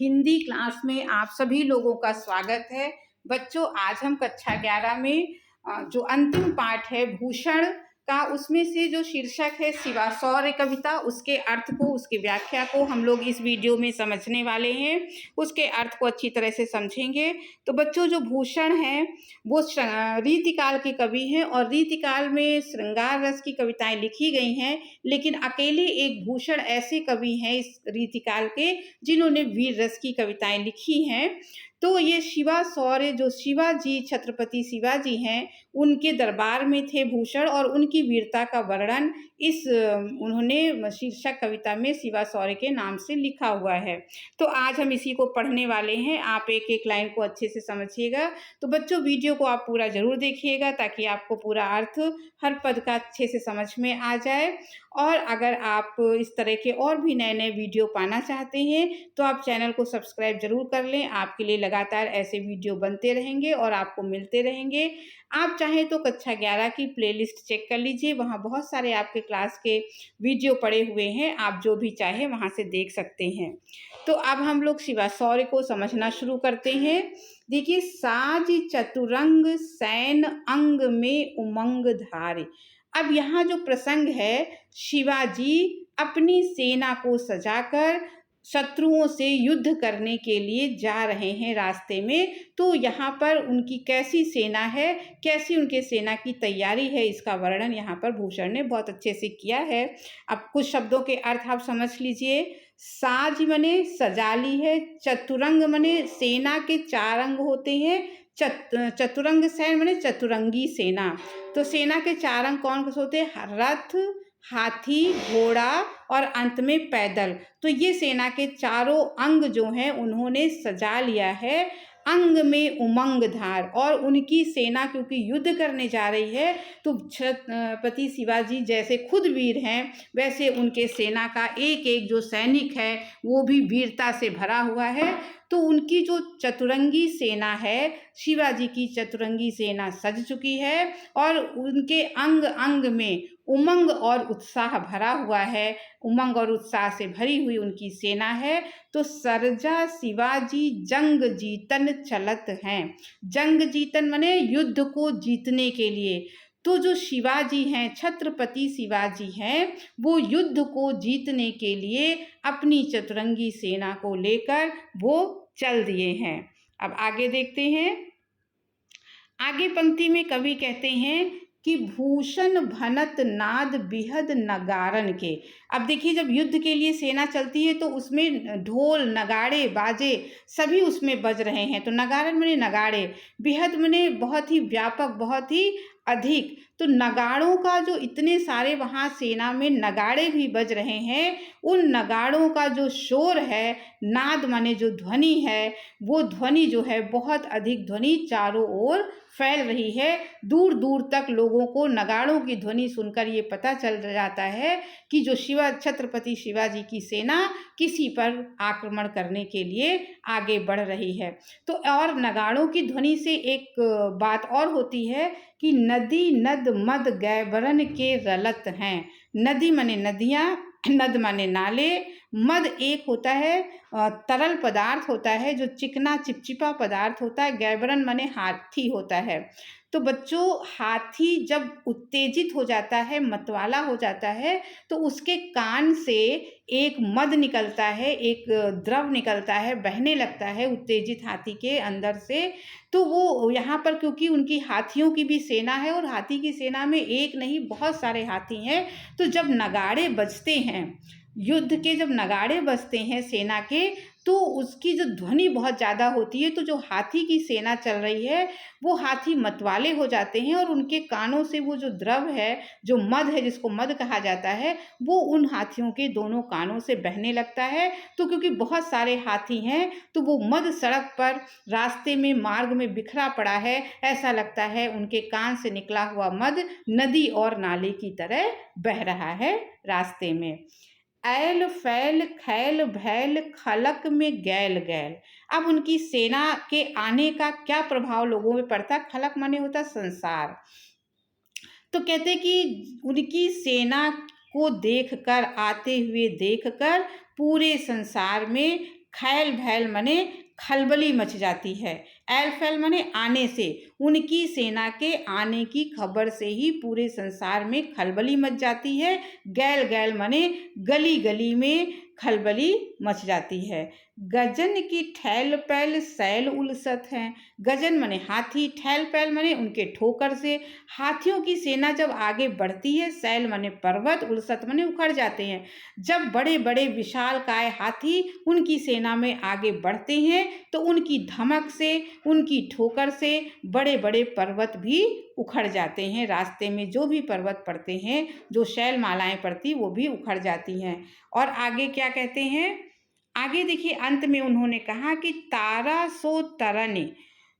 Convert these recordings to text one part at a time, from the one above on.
Hindi class में आप सभी लोगों का स्वागत है। बच्चों, आज हम कक्षा 11 में जो अंतिम पाठ है भूषण का, उसमें से जो शीर्षक है शिवा शौर्य कविता, उसके अर्थ को, उसकी व्याख्या को हम लोग इस वीडियो में समझने वाले हैं। उसके अर्थ को अच्छी तरह से समझेंगे। तो बच्चों, जो भूषण है वो रीतिकाल के कवि हैं और रीतिकाल में श्रृंगार रस की कविताएं लिखी गई हैं, लेकिन अकेले एक भूषण ऐसे कवि हैं इस रीतिकाल के जिन्होंने वीर रस की कविताएं लिखी हैं। तो ये शिवा शौर्य, जो शिवाजी, छत्रपति शिवाजी हैं, उनके दरबार में थे भूषण, और उनकी वीरता का वर्णन इस उन्होंने शीर्षक कविता में शिवा शौर्य के नाम से लिखा हुआ है। तो आज हम इसी को पढ़ने वाले हैं। आप एक एक लाइन को अच्छे से समझिएगा। तो बच्चों, वीडियो को आप पूरा जरूर देखिएगा ताकि आपको पूरा अर्थ हर पद का अच्छे से समझ में आ जाए। और अगर आप इस तरह के और भी नए नए वीडियो पाना चाहते हैं तो आप चैनल को सब्सक्राइब जरूर कर लें। आपके लिए लगातार ऐसे वीडियो बनते रहेंगे और आपको मिलते रहेंगे। आप चाहें तो कक्षा 11 की प्लेलिस्ट चेक कर लीजिए, वहाँ बहुत सारे आपके क्लास के वीडियो पड़े हुए हैं, आप जो भी चाहें वहाँ से देख सकते हैं। तो अब हम लोग शिवा शौर्य को समझना शुरू करते हैं। देखिए, साज चतुरंग सैन अंग में उमंग धारे। अब यहाँ जो प्रसंग है, शिवाजी अपनी सेना को सजाकर शत्रुओं से युद्ध करने के लिए जा रहे हैं रास्ते में। तो यहाँ पर उनकी कैसी सेना है, कैसी उनके सेना की तैयारी है, इसका वर्णन यहाँ पर भूषण ने बहुत अच्छे से किया है। अब कुछ शब्दों के अर्थ आप समझ लीजिए। साज मने सजा ली है, चतुरंग मने सेना के 4 अंग होते हैं, चतुरंग सैन मने चतुरंगी सेना। तो सेना के 4 अंग कौन कौन से होते हैं? रथ, हाथी, घोड़ा और अंत में पैदल। तो ये सेना के चारों अंग जो हैं उन्होंने सजा लिया है। अंग में उमंग धार, और उनकी सेना क्योंकि युद्ध करने जा रही है तो छत्रपति शिवाजी जैसे खुद वीर हैं वैसे उनके सेना का एक एक जो सैनिक है वो भी वीरता से भरा हुआ है। तो उनकी जो चतुरंगी सेना है, शिवाजी की चतुरंगी सेना सज चुकी है और उनके अंग अंग में उमंग और उत्साह भरा हुआ है। उमंग और उत्साह से भरी हुई उनकी सेना है। तो सरजा शिवाजी जंग जीतन चलत हैं। जंग जीतन माने युद्ध को जीतने के लिए। तो जो शिवाजी हैं, छत्रपति शिवाजी हैं, वो युद्ध को जीतने के लिए अपनी चतुरंगी सेना को लेकर वो चल दिए हैं। अब आगे देखते हैं। आगे पंक्ति में कवि कहते हैं कि भूषण भनत नाद बिहद नगारन के। अब देखिए, जब युद्ध के लिए सेना चलती है तो उसमें ढोल, नगाड़े, बाजे सभी उसमें बज रहे हैं। तो नगारन माने नगाड़े, बिहद माने बहुत ही व्यापक, बहुत ही अधिक। तो नगाड़ों का जो इतने सारे वहाँ सेना में नगाड़े भी बज रहे हैं, उन नगाड़ों का जो शोर है, नाद माने जो ध्वनि है, वो ध्वनि जो है बहुत अधिक ध्वनि चारों ओर फैल रही है। दूर दूर तक लोगों को नगाड़ों की ध्वनि सुनकर ये पता चल जाता है कि जो छत्रपति शिवाजी की सेना किसी पर आक्रमण करने के लिए आगे बढ़ रही है। तो और नगाड़ों की ध्वनि से एक बात और होती है कि नदी नद मद गैबरन के रलत हैं। नदी माने नदियाँ, नद माने नाले, मद एक होता है तरल पदार्थ होता है जो चिकना चिपचिपा पदार्थ होता है, गैबरन माने हाथी होता है। तो बच्चों, हाथी जब उत्तेजित हो जाता है, मतवाला हो जाता है, तो उसके कान से एक मद निकलता है, एक द्रव निकलता है, बहने लगता है उत्तेजित हाथी के अंदर से। तो वो यहाँ पर क्योंकि उनकी हाथियों की भी सेना है और हाथी की सेना में एक नहीं बहुत सारे हाथी हैं, तो जब नगाड़े बजते हैं, युद्ध के जब नगाड़े बजते हैं सेना के, तो उसकी जो ध्वनि बहुत ज़्यादा होती है। तो जो हाथी की सेना चल रही है वो हाथी मतवाले हो जाते हैं और उनके कानों से वो जो द्रव है, जो मद है, जिसको मद कहा जाता है, वो उन हाथियों के दोनों कानों से बहने लगता है। तो क्योंकि बहुत सारे हाथी हैं तो वो मद सड़क पर रास्ते में मार्ग में बिखरा पड़ा है, ऐसा लगता है उनके कान से निकला हुआ मद नदी और नाले की तरह बह रहा है रास्ते में। ऐल फैल खैल भैल खलक में गैल गैल। अब उनकी सेना के आने का क्या प्रभाव लोगों में पड़ता? खलक माने होता संसार। तो कहते कि उनकी सेना को देखकर, आते हुए देखकर पूरे संसार में खैल भैल मने खलबली मच जाती है। ऐल फैल मने आने से, उनकी सेना के आने की खबर से ही पूरे संसार में खलबली मच जाती है। गैल गैल मने गली गली में खलबली मच जाती है। गजन की ठैल पैल सैल उलसत हैं। गजन मने हाथी, ठैल पैल मने उनके ठोकर से। हाथियों की सेना जब आगे बढ़ती है, सैल मने पर्वत, उलसत मने उखड़ जाते हैं। जब बड़े बड़े विशालकाय हाथी उनकी सेना में आगे बढ़ते हैं तो उनकी धमक से, उनकी ठोकर से बड़े बड़े पर्वत भी उखड़ जाते हैं। रास्ते में जो भी पर्वत पड़ते हैं, जो शैल मालाएं पड़ती, वो भी उखड़ जाती हैं। और आगे क्या कहते हैं, आगे देखिए अंत में उन्होंने कहा कि तारा सो तरन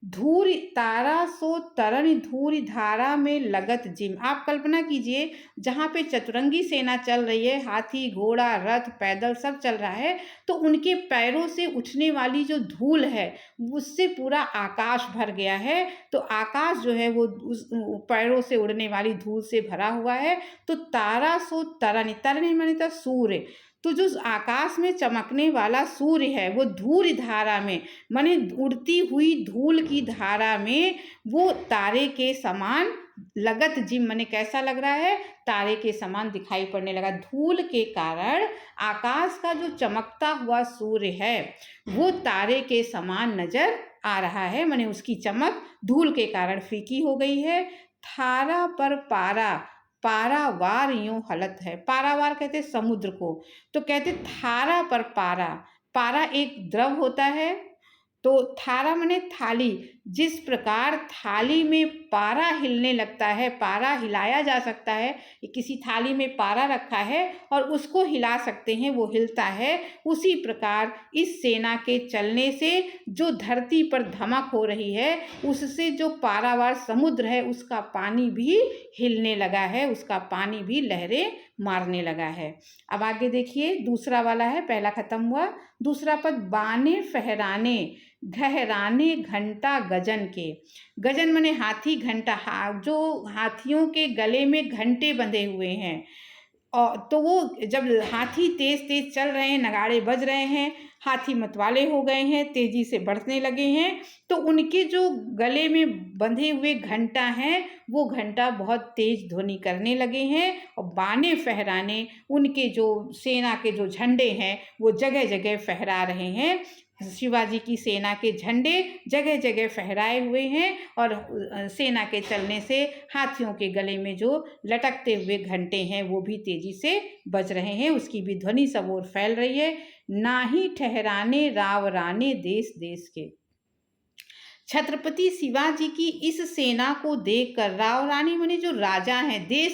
धूरि, तारा सो तरन धूरि धारा में लगत जिम। आप कल्पना कीजिए, जहाँ पे चतुरंगी सेना चल रही है, हाथी घोड़ा रथ पैदल सब चल रहा है, तो उनके पैरों से उठने वाली जो धूल है उससे पूरा आकाश भर गया है। तो आकाश जो है वो उस पैरों से उड़ने वाली धूल से भरा हुआ है। तो तारा सो तरन, तरन माने तो सूर्य, तो जो आकाश में चमकने वाला सूर्य है वो धूल धारा में, माने उड़ती हुई धूल की धारा में वो तारे के समान लगत जिम, माने कैसा लग रहा है, तारे के समान दिखाई पड़ने लगा। धूल के कारण आकाश का जो चमकता हुआ सूर्य है वो तारे के समान नजर आ रहा है, माने उसकी चमक धूल के कारण फीकी हो गई है। थारा पर पारा, पारावार यूं हलत है। पारावार कहते समुद्र को, तो कहते थारा पर पारा, पारा एक द्रव होता है, तो थारा माने थाली। जिस प्रकार थाली में पारा हिलने लगता है, पारा हिलाया जा सकता है, किसी थाली में पारा रखा है और उसको हिला सकते हैं, वो हिलता है। उसी प्रकार इस सेना के चलने से जो धरती पर धमक हो रही है, उससे जो पारावार समुद्र है उसका पानी भी हिलने लगा है, उसका पानी भी लहरें मारने लगा है। अब आगे देखिए, दूसरा वाला है, पहला खत्म हुआ, दूसरा पद, बाने फहराने घहराने घंटा गजन के। गजन माने हाथी, घंटा, जो हाथियों के गले में घंटे बंधे हुए हैं, और तो वो जब हाथी तेज तेज चल रहे हैं, नगाड़े बज रहे हैं, हाथी मतवाले हो गए हैं, तेजी से बढ़ने लगे हैं, तो उनके जो गले में बंधे हुए घंटा हैं वो घंटा बहुत तेज ध्वनि करने लगे हैं। और बाने फहराने, उनके जो सेना के जो झंडे हैं वो जगह जगह फहरा रहे हैं। शिवाजी की सेना के झंडे जगह जगह फहराए हुए हैं और सेना के चलने से हाथियों के गले में जो लटकते हुए घंटे हैं वो भी तेजी से बज रहे हैं, उसकी भी ध्वनि सब ओर फैल रही है। ना ही ठहराने रावराने देश देश के। छत्रपति शिवाजी की इस सेना को देखकर राव रानी माने जो राजा हैं, देश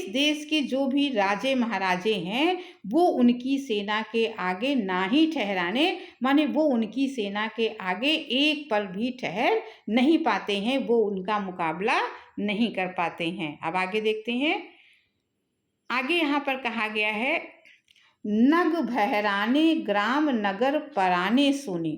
देश के जो भी राजे महाराजे हैं वो उनकी सेना के आगे ना ही ठहराने, माने वो उनकी सेना के आगे एक पल भी ठहर नहीं पाते हैं, वो उनका मुकाबला नहीं कर पाते हैं। अब आगे देखते हैं, आगे यहाँ पर कहा गया है, नग बहराने ग्राम नगर पराने सुने।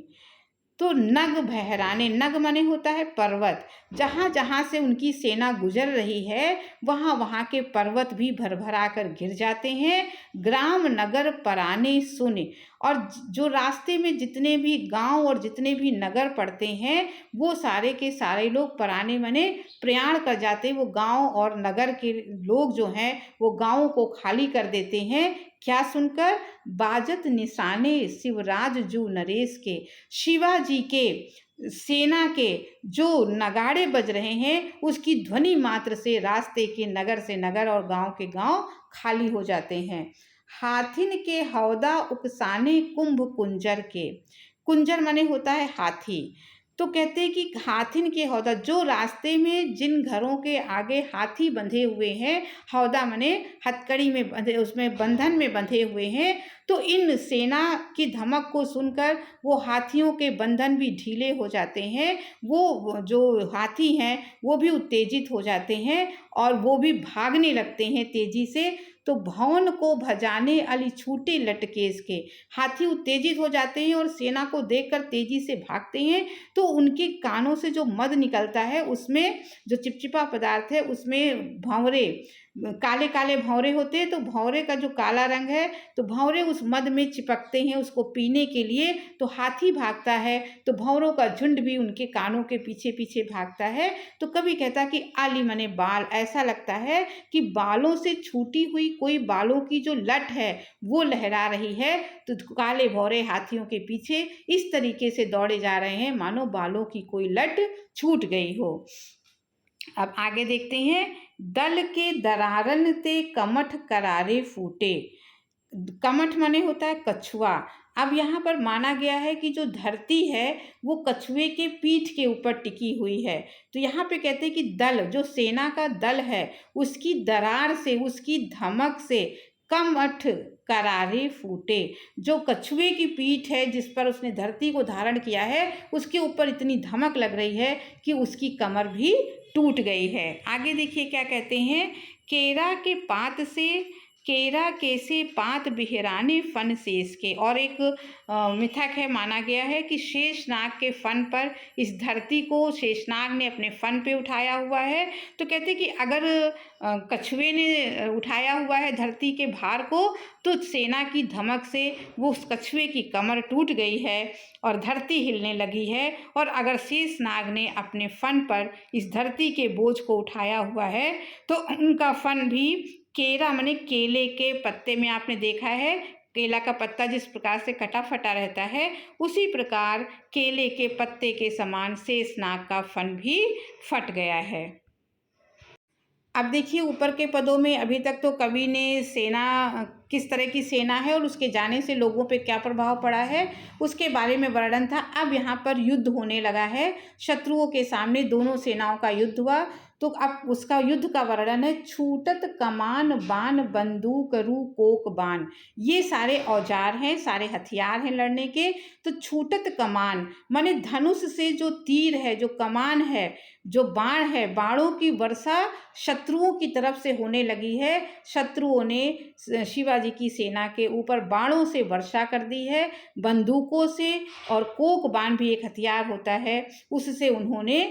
तो नग बहराने, नग माने होता है पर्वत, जहाँ जहाँ से उनकी सेना गुजर रही है वहाँ वहाँ के पर्वत भी भरभरा कर गिर जाते हैं। ग्राम नगर पराने सुने, और जो रास्ते में जितने भी गांव और जितने भी नगर पड़ते हैं वो सारे के सारे लोग, पराने माने प्रयाण कर जाते हैं, वो गांव और नगर के लोग जो हैं वो गांवों को खाली कर देते हैं। क्या सुनकर, बाजत निशाने शिवराज जू नरेश के, शिवाजी के सेना के जो नगाड़े बज रहे हैं उसकी ध्वनि मात्र से रास्ते के नगर से नगर और गांव के गांव खाली हो जाते हैं। हाथिन के हौदा उकसाने कुंभ कुंजर के, कुंजर माने होता है हाथी, तो कहते हैं कि हाथिन के हौदा, जो रास्ते में जिन घरों के आगे हाथी बंधे हुए हैं, हौदा माने हथकड़ी में बंधे, उसमें बंधन में बंधे हुए हैं, तो इन सेना की धमक को सुनकर वो हाथियों के बंधन भी ढीले हो जाते हैं, वो जो हाथी हैं वो भी उत्तेजित हो जाते हैं और वो भी भागने लगते हैं तेजी से। तो भवन को भजाने अली छूटे लटकेस के, हाथी उत्तेजित हो जाते हैं और सेना को देखकर तेजी से भागते हैं, तो उनके कानों से जो मद निकलता है उसमें जो चिपचिपा पदार्थ है उसमें भंवरे, काले काले भंवरे होते हैं, तो भंवरे का जो काला रंग है, तो भंवरे उस मद में चिपकते हैं उसको पीने के लिए, तो हाथी भागता है तो भंवरों का झुंड भी उनके कानों के पीछे पीछे भागता है। तो कवि कहता कि आली मने बाल, ऐसा लगता है कि बालों से छूटी हुई कोई बालों की जो लट है वो लहरा रही है, तो काले भंवरे हाथियों के पीछे इस तरीके से दौड़े जा रहे हैं मानो बालों की कोई लट छूट गई हो। अब आगे देखते हैं, दल के दरारन ते कमठ करारे फूटे। कमठ माने होता है कछुआ। अब यहाँ पर माना गया है कि जो धरती है वो कछुए के पीठ के ऊपर टिकी हुई है। तो यहाँ पे कहते हैं कि दल, जो सेना का दल है, उसकी दरार से, उसकी धमक से कमठ करारे फूटे। जो कछुए की पीठ है जिस पर उसने धरती को धारण किया है, उसके ऊपर इतनी धमक लग रही है कि उसकी कमर भी टूट गई है। आगे देखिए क्या कहते हैं, केरा के पात से केरा कैसे पात बिहराने फन शेष के। और एक मिथक है, माना गया है कि शेषनाग के फन पर इस धरती को शेषनाग ने अपने फन पे उठाया हुआ है। तो कहते हैं कि अगर कछुए ने उठाया हुआ है धरती के भार को, तो सेना की धमक से वो उस कछुए की कमर टूट गई है और धरती हिलने लगी है। और अगर शेषनाग ने अपने फन पर इस धरती के बोझ को उठाया हुआ है, तो उनका फन भी केरा माने केले के पत्ते में आपने देखा है, केला का पत्ता जिस प्रकार से कटा फटा रहता है, उसी प्रकार केले के पत्ते के समान शेषनाग का फन भी फट गया है। अब देखिए ऊपर के पदों में अभी तक तो कवि ने सेना, किस तरह की सेना है और उसके जाने से लोगों पे क्या प्रभाव पड़ा है उसके बारे में वर्णन था। अब यहाँ पर युद्ध होने लगा है, शत्रुओं के सामने दोनों सेनाओं का युद्ध हुआ। तो अब उसका युद्ध का वर्णन है, छूटत कमान बाण बंदूक रू कोक बाण। ये सारे औजार हैं, सारे हथियार हैं लड़ने के। तो छूटत कमान माने धनुष से जो तीर है, जो कमान है, जो बाण है, बाणों की वर्षा शत्रुओं की तरफ से होने लगी है। शत्रुओं ने शिवाजी की सेना के ऊपर बाणों से वर्षा कर दी है, बंदूकों से। और कोक बाण भी एक हथियार होता है, उससे उन्होंने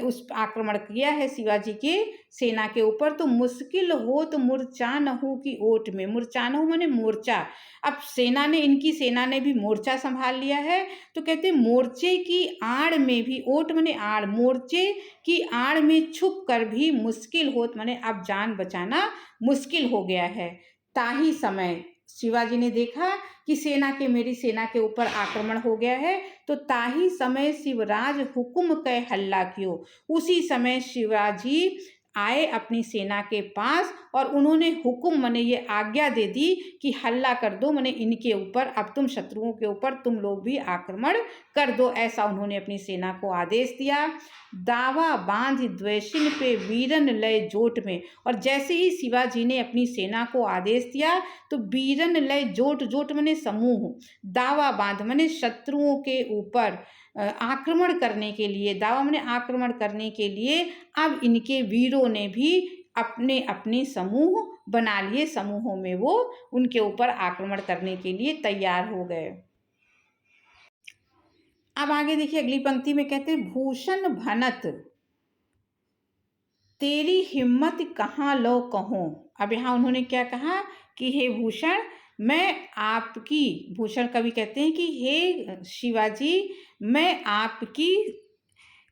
उस आक्रमण किया है शिवाजी के सेना के ऊपर। तो मुश्किल हो तो मूर्छानहु की ओट में, मूर्छानहु माने मोर्चा। अब सेना ने, इनकी सेना ने भी मोर्चा संभाल लिया है। तो कहते हैं मोर्चे की आड़ में भी, ओट माने आड़, मोर्चे की आड़ में छुप कर भी मुश्किल होत माने अब जान बचाना मुश्किल हो गया है। ताही समय शिवाजी ने देखा कि सेना के, मेरी सेना के ऊपर आक्रमण हो गया है, तो ताही समय शिवराज हुकुम कै हल्ला कियो। उसी समय शिवाजी आए अपनी सेना के पास और उन्होंने हुक्म माने ये आज्ञा दे दी कि हल्ला कर दो, माने इनके ऊपर, अब तुम शत्रुओं के ऊपर तुम लोग भी आक्रमण कर दो, ऐसा उन्होंने अपनी सेना को आदेश दिया। दावा बांध द्वेषिन पे वीरन लय जोट में। और जैसे ही शिवाजी ने अपनी सेना को आदेश दिया, तो वीरन लय जोट, जोट माने समूह, दावा बांध माने शत्रुओं के ऊपर आक्रमण करने के लिए, दावा माने आक्रमण करने के लिए अब इनके वीरों ने भी अपने अपने समूह बना लिए, समूहों में वो उनके ऊपर आक्रमण करने के लिए तैयार हो गए। अब आगे देखिए अगली पंक्ति में कहते हैं, भूषण भनत तेरी हिम्मत कहाँ लो कहूँ। अब यहाँ उन्होंने क्या कहा कि हे भूषण, मैं आपकी, भूषण कवि कहते हैं कि हे शिवाजी, मैं आपकी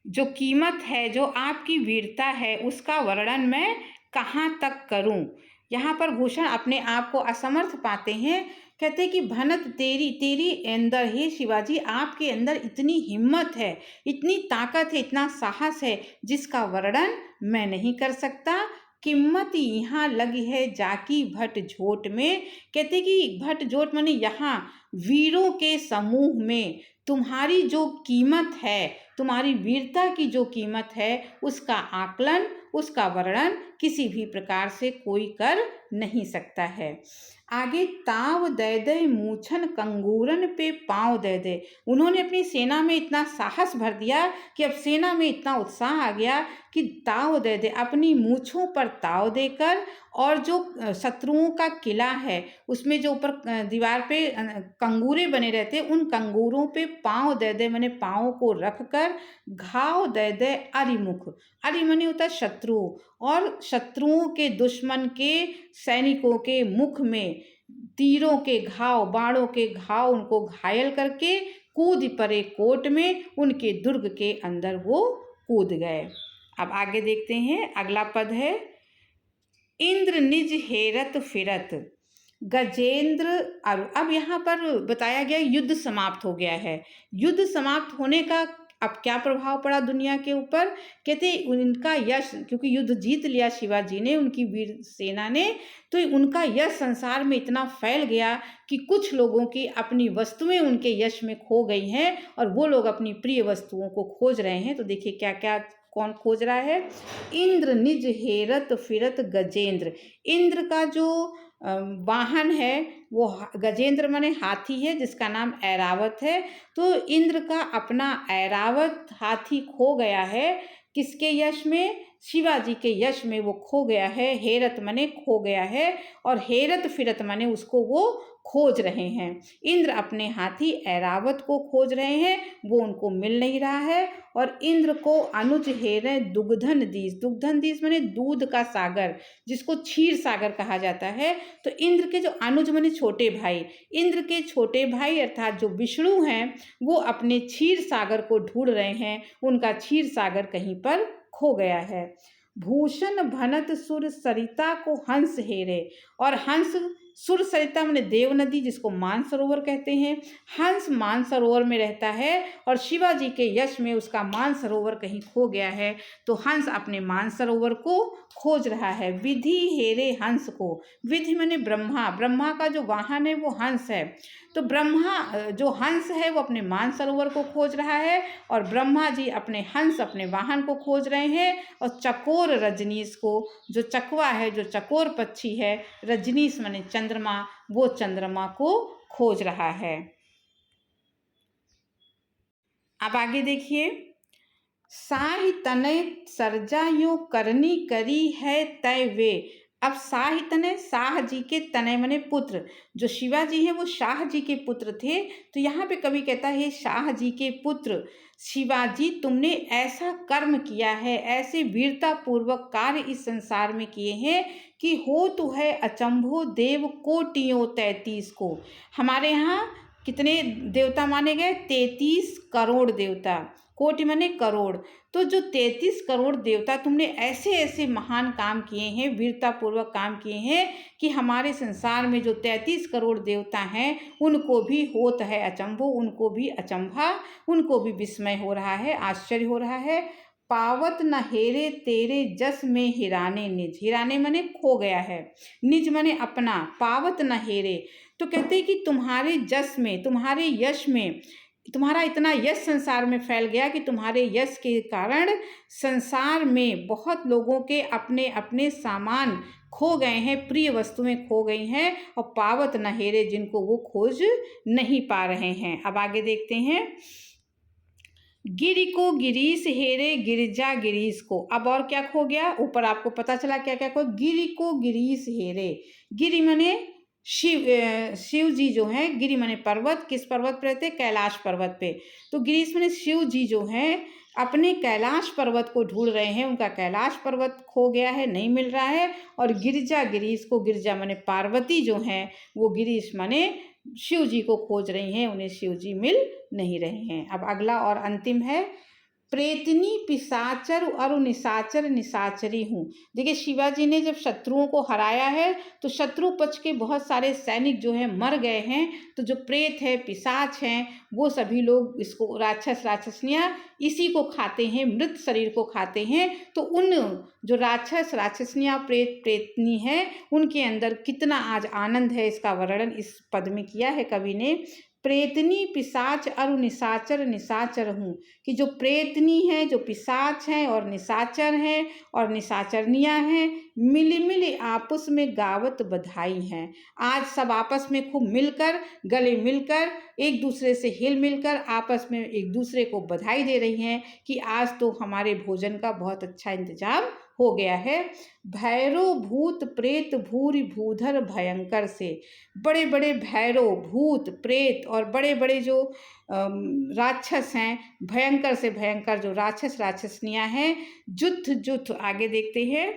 जो कीमत है, जो आपकी वीरता है, उसका वर्णन मैं कहाँ तक करूं। यहाँ पर भूषण अपने आप को असमर्थ पाते हैं। कहते हैं कि भनत तेरी, तेरी अंदर, हे शिवाजी आपके अंदर इतनी हिम्मत है, इतनी ताकत है, इतना साहस है जिसका वर्णन मैं नहीं कर सकता। कीमत यहाँ लगी है जाकी भट झोट में। कहते कि भट झोट माने यहाँ वीरों के समूह में तुम्हारी जो कीमत है, तुम्हारी वीरता की जो कीमत है, उसका आकलन, उसका वर्णन किसी भी प्रकार से कोई कर नहीं सकता है। आगे, ताव दे दे मूछन कंगूरन पे पाँव दे दे। उन्होंने अपनी सेना में इतना साहस भर दिया कि अब सेना में इतना उत्साह आ गया कि ताव दे दे, अपनी मूछों पर ताव देकर, और जो शत्रुओं का किला है उसमें जो ऊपर दीवार पे कंगूरे बने रहते, उन कंगूरों पे पाँव दे दे माने पाँव को रख कर घाव दे दे अरिमुख। अरि माने होता है शत्रु, और शत्रुओं के दुश्मन के सैनिकों के मुख में तीरों के घाव, बाणों के घाव उनको घायल करके कूद पड़े कोट में, उनके दुर्ग के अंदर वो कूद गए। अब आगे देखते हैं, अगला पद है इंद्र निज हेरत फिरत गजेंद्र अरु। अब यहाँ पर बताया गया युद्ध समाप्त हो गया है। युद्ध समाप्त होने का अब क्या प्रभाव पड़ा दुनिया के ऊपर? कहते उनका यश, क्योंकि युद्ध जीत लिया शिवाजी ने, उनकी वीर सेना ने, तो उनका यश संसार में इतना फैल गया कि कुछ लोगों की अपनी वस्तुएं उनके यश में खो गई हैं और वो लोग अपनी प्रिय वस्तुओं को खोज रहे हैं। तो देखिए क्या क्या कौन खोज रहा है। इंद्र निज हेरत फिरत गजेंद्र। इंद्र का जो वाहन है वो गजेंद्र माने हाथी है, जिसका नाम ऐरावत है। तो इंद्र का अपना ऐरावत हाथी खो गया है। किसके यश में? शिवाजी के यश में वो खो गया है। हेरत माने खो गया है, और हेरत फिरत माने उसको वो खोज रहे हैं। इंद्र अपने हाथी ऐरावत को खोज रहे हैं, वो उनको मिल नहीं रहा है। और इंद्र को अनुज हेरे दुग्धन दीस। दुग्धन दीस माने दूध का सागर, जिसको क्षीर सागर कहा जाता है। तो इंद्र के जो अनुज माने छोटे भाई, इंद्र के छोटे भाई अर्थात जो विष्णु हैं, वो अपने क्षीर सागर को ढूंढ रहे हैं। उनका क्षीर सागर कहीं पर खो गया है। भूषण भनत सुर सरिता को हंस हेरे। और हंस, सुर सरिता माने देव नदी, जिसको मानसरोवर कहते हैं। हंस मानसरोवर में रहता है और शिवाजी के यश में उसका मानसरोवर कहीं खो गया है। तो हंस अपने मानसरोवर को खोज रहा है। विधि हेरे हंस को। विधि माने ब्रह्मा, ब्रह्मा का जो वाहन है वो हंस है। तो ब्रह्मा जो हंस है वो अपने मानसरोवर को खोज रहा है, और ब्रह्मा जी अपने हंस, अपने वाहन को खोज रहे हैं। और चकोर रजनीश को, जो चकवा है, जो चकोर पक्षी है, रजनीश माने चंद्रमा, वो चंद्रमा को खोज रहा है। अब आगे देखिए, साहि तनय सर्जा यो करनी करी है तय वे। अब साहि तनय, शाह जी के तनय माने पुत्र। जो शिवाजी हैं वो शाह जी के पुत्र थे। तो यहाँ पे कवि कहता है, शाह जी के पुत्र शिवाजी, तुमने ऐसा कर्म किया है, ऐसे वीरता पूर्वक कार्य इस संसार में किए हैं कि हो तो है अचंभो देव कोटियों 33 को। हमारे यहाँ कितने देवता माने गए? 33 करोड़ देवता। कोटि माने करोड़। तो जो 33 करोड़ देवता, तुमने ऐसे ऐसे महान काम किए हैं, वीरता पूर्वक काम किए हैं कि हमारे संसार में जो 33 करोड़ देवता हैं उनको भी होत है अचंभो, उनको भी अचंभा, उनको भी विस्मय हो रहा है, आश्चर्य हो रहा है। पावत न हेरे तेरे जस में हिराने निज। हिराने माने खो गया है, निज माने अपना, पावत न हेरे। तो कहते हैं कि तुम्हारे जस में, तुम्हारे यश में, तुम्हारा इतना यश संसार में फैल गया कि तुम्हारे यश के कारण संसार में बहुत लोगों के अपने अपने सामान खो गए हैं, प्रिय वस्तुएं खो गई हैं, और पावत न हेरे, जिनको वो खोज नहीं पा रहे हैं। अब आगे देखते हैं, गिरि को गिरीश हेरे गिरिजा गिरीश को। अब और क्या खो गया? ऊपर आपको पता चला क्या क्या खो। गिरि को गिरीश हेरे। गिरि माने शिव जी जो हैं, गिरि माने पर्वत। किस पर्वत पे रहते? कैलाश पर्वत पे। तो गिरीश माने शिव जी जो हैं अपने कैलाश पर्वत को ढूंढ रहे हैं, उनका कैलाश पर्वत खो गया है, नहीं मिल रहा है। और गिरिजा गिरीश को, गिरिजा माने पार्वती जो हैं, वो गिरीश माने शिव जी को खोज रही हैं, उन्हें शिव जी मिल नहीं रहे हैं। अब अगला और अंतिम है, प्रेतनी पिशाचर अरु निशाचर निशाचरी हूँ। देखिए शिवाजी ने जब शत्रुओं को हराया है तो शत्रु पक्ष के बहुत सारे सैनिक जो हैं मर गए हैं। तो जो प्रेत है, पिशाच हैं, वो सभी लोग इसको, राक्षस राक्षसनियाँ इसी को खाते हैं, मृत शरीर को खाते हैं। तो उन जो राक्षस राक्षसनियाँ, प्रेत प्रेतनी हैं, उनके अंदर कितना आज आनंद है, इसका वर्णन इस पद में किया है कवि ने। प्रेतनी पिशाच अरु निशाचर निशाचर हूँ, कि जो प्रेतनी है, जो पिशाच हैं और निशाचर हैं और निशाचरनियाँ हैं, मिली मिली आपस में गावत बधाई हैं। आज सब आपस में खूब मिलकर, गले मिलकर, एक दूसरे से हिल मिलकर आपस में एक दूसरे को बधाई दे रही हैं कि आज तो हमारे भोजन का बहुत अच्छा इंतजाम हो गया है। भैरव भूत प्रेत भूरि भूधर भयंकर से, बड़े बड़े भैरव भूत प्रेत और बड़े बड़े जो राक्षस हैं, भयंकर से भयंकर जो राक्षस राक्षसनियाँ हैं, जुथ जुथ आगे देखते हैं,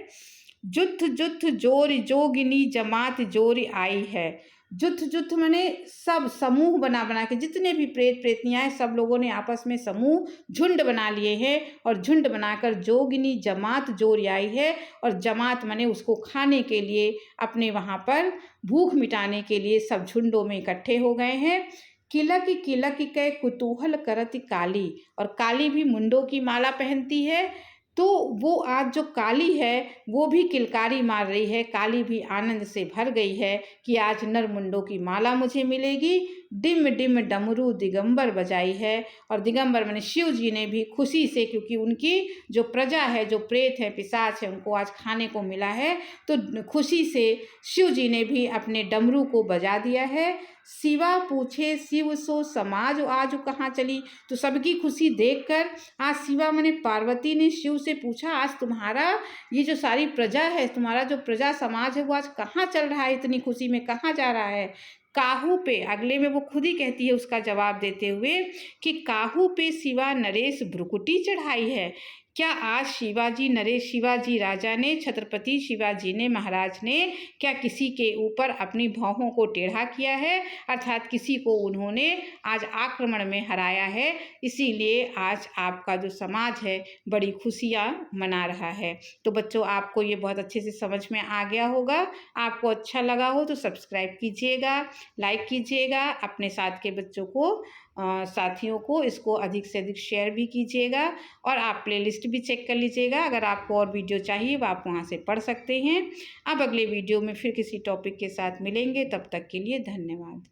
जुथ जुथ जोर जोगिनी जमात जोर आई है। जुथ जुथ माने सब समूह बना बना के, जितने भी प्रेत प्रेतनियाँ हैं सब लोगों ने आपस में समूह झुंड बना लिए हैं और झुंड बनाकर जोगिनी जमात जोर आई है। और जमात माने उसको खाने के लिए, अपने वहाँ पर भूख मिटाने के लिए सब झुंडों में इकट्ठे हो गए हैं। किलक किलक कै कुतूहल करत काली, और काली भी मुंडों की माला पहनती है, तो वो आज जो काली है वो भी किलकारी मार रही है। काली भी आनंद से भर गई है कि आज नर मुंडों की माला मुझे मिलेगी। डिम डिम डमरू दिगंबर बजाई है, और दिगंबर माने शिव जी ने भी खुशी से, क्योंकि उनकी जो प्रजा है, जो प्रेत है, पिशाच है, उनको आज खाने को मिला है, तो खुशी से शिव जी ने भी अपने डमरू को बजा दिया है। शिवा पूछे शिव सो समाज आज कहाँ चली, तो सबकी खुशी देखकर आज शिवा माने पार्वती ने शिव से पूछा, आज तुम्हारा ये जो सारी प्रजा है, तुम्हारा जो प्रजा समाज है, वो आज कहाँ चल रहा है, इतनी खुशी में कहाँ जा रहा है। काहू पे, अगले में वो खुद ही कहती है उसका जवाब देते हुए कि काहू पे शिवा नरेश भ्रुकुटी चढ़ाई है। क्या आज शिवाजी नरेश, शिवाजी राजा ने, छत्रपति शिवाजी ने, महाराज ने क्या किसी के ऊपर अपनी भौहों को टेढ़ा किया है, अर्थात किसी को उन्होंने आज आक्रमण में हराया है। इसीलिए आज आपका जो समाज है बड़ी खुशियाँ मना रहा है। तो बच्चों, आपको ये बहुत अच्छे से समझ में आ गया होगा। आपको अच्छा लगा हो तो सब्सक्राइब कीजिएगा, लाइक कीजिएगा, अपने साथ के बच्चों को, साथियों को इसको अधिक से अधिक शेयर भी कीजिएगा, और आप प्लेलिस्ट भी चेक कर लीजिएगा। अगर आपको और वीडियो चाहिए वो आप वहाँ से पढ़ सकते हैं। अब अगले वीडियो में फिर किसी टॉपिक के साथ मिलेंगे, तब तक के लिए धन्यवाद।